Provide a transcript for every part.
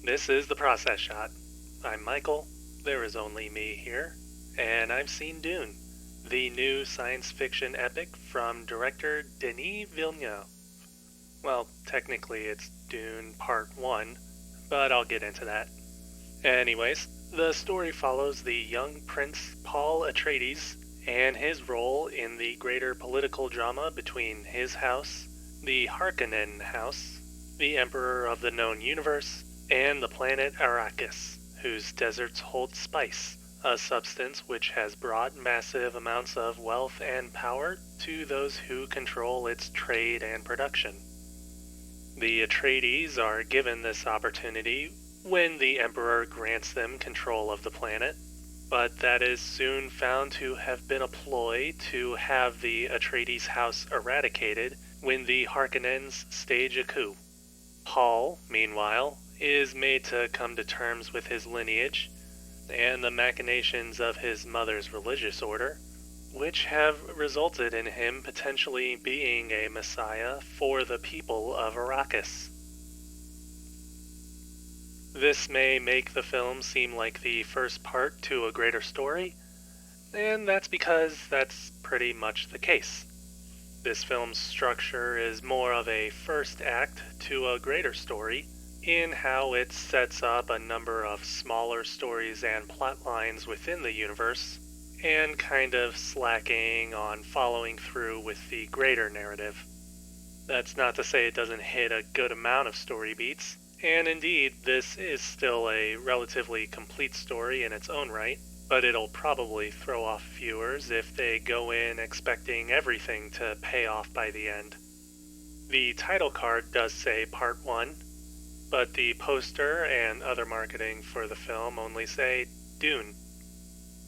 This is The Process Shot. I'm Michael, there is only me here, and I've seen Dune, the new science fiction epic from director Denis Villeneuve. Well, technically it's Dune Part 1, but I'll get into that. Anyways, the story follows the young Prince Paul Atreides and his role in the greater political drama between his house, the Harkonnen House, the Emperor of the known universe, and the planet Arrakis, whose deserts hold spice, a substance which has brought massive amounts of wealth and power to those who control its trade and production. The Atreides are given this opportunity when the Emperor grants them control of the planet, but that is soon found to have been a ploy to have the Atreides house eradicated when the Harkonnens stage a coup. Paul, meanwhile, is made to come to terms with his lineage and the machinations of his mother's religious order, which have resulted in him potentially being a messiah for the people of Arrakis. This may make the film seem like the first part to a greater story, and that's because that's pretty much the case. This film's structure is more of a first act to a greater story in how it sets up a number of smaller stories and plot lines within the universe, and kind of slacking on following through with the greater narrative. That's not to say it doesn't hit a good amount of story beats, and indeed, this is still a relatively complete story in its own right, but it'll probably throw off viewers if they go in expecting everything to pay off by the end. The title card does say Part 1, but the poster and other marketing for the film only say Dune.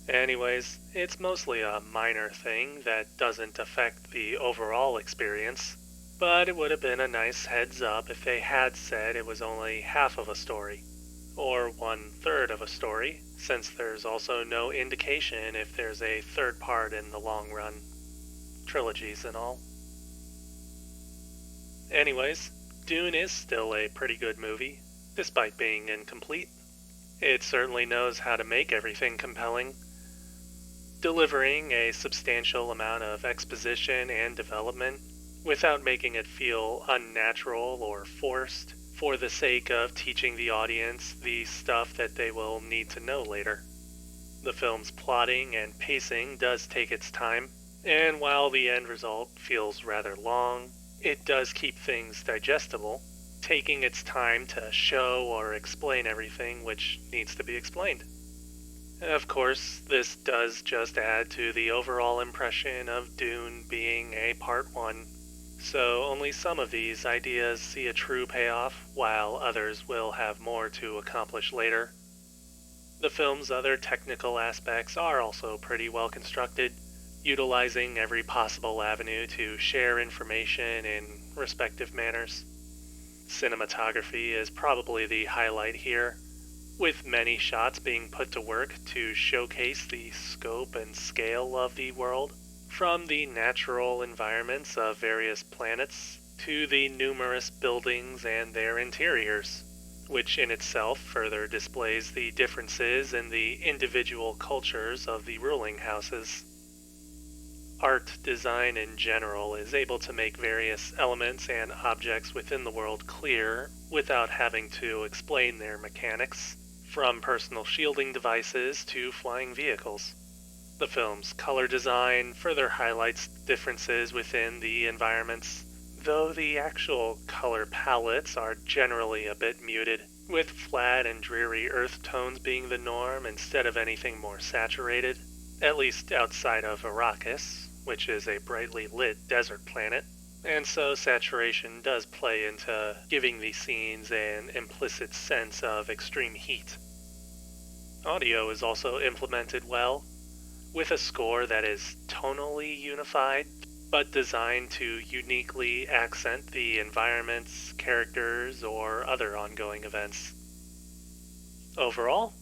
Anyways, it's mostly a minor thing that doesn't affect the overall experience, but it would have been a nice heads up if they had said it was only half of a story, or 1/3 of a story, since there's also no indication if there's a third part in the long run, trilogies and all. Anyways, Dune is still a pretty good movie, despite being incomplete. It certainly knows how to make everything compelling, delivering a substantial amount of exposition and development without making it feel unnatural or forced for the sake of teaching the audience the stuff that they will need to know later. The film's plotting and pacing does take its time, and while the end result feels rather long, it does keep things digestible, taking its time to show or explain everything which needs to be explained. Of course, this does just add to the overall impression of Dune being a Part 1, so only some of these ideas see a true payoff, while others will have more to accomplish later. The film's other technical aspects are also pretty well constructed, utilizing every possible avenue to share information in respective manners. Cinematography is probably the highlight here, with many shots being put to work to showcase the scope and scale of the world, from the natural environments of various planets to the numerous buildings and their interiors, which in itself further displays the differences in the individual cultures of the ruling houses. Art design in general is able to make various elements and objects within the world clear without having to explain their mechanics, from personal shielding devices to flying vehicles. The film's color design further highlights differences within the environments, though the actual color palettes are generally a bit muted, with flat and dreary earth tones being the norm instead of anything more saturated, at least outside of Arrakis, which is a brightly lit desert planet, and so saturation does play into giving these scenes an implicit sense of extreme heat. Audio is also implemented well, with a score that is tonally unified, but designed to uniquely accent the environments, characters, or other ongoing events. Overall,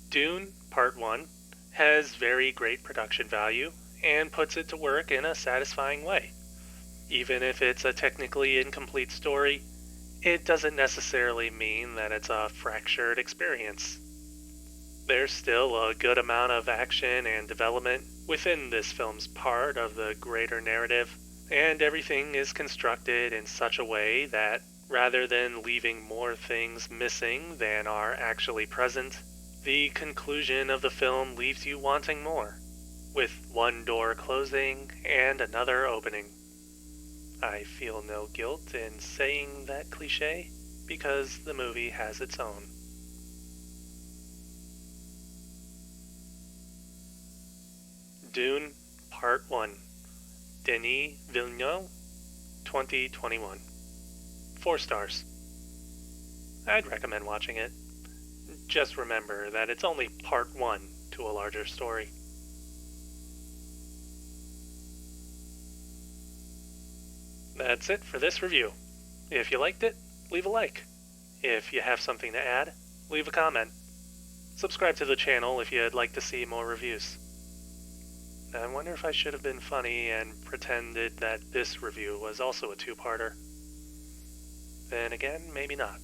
Dune Part 1 has very great production value and puts it to work in a satisfying way. Even if it's a technically incomplete story, it doesn't necessarily mean that it's a fractured experience. There's still a good amount of action and development within this film's part of the greater narrative, and everything is constructed in such a way that, rather than leaving more things missing than are actually present, the conclusion of the film leaves you wanting more, with one door closing and another opening. I feel no guilt in saying that cliche, because the movie has its own. Dune Part 1, Denis Villeneuve, 2021. 4 stars. I'd recommend watching it. Just remember that it's only part 1 to a larger story. That's it for this review. If you liked it, leave a like. If you have something to add, leave a comment. Subscribe to the channel if you'd like to see more reviews. I wonder if I should have been funny and pretended that this review was also a two-parter. Then again, maybe not.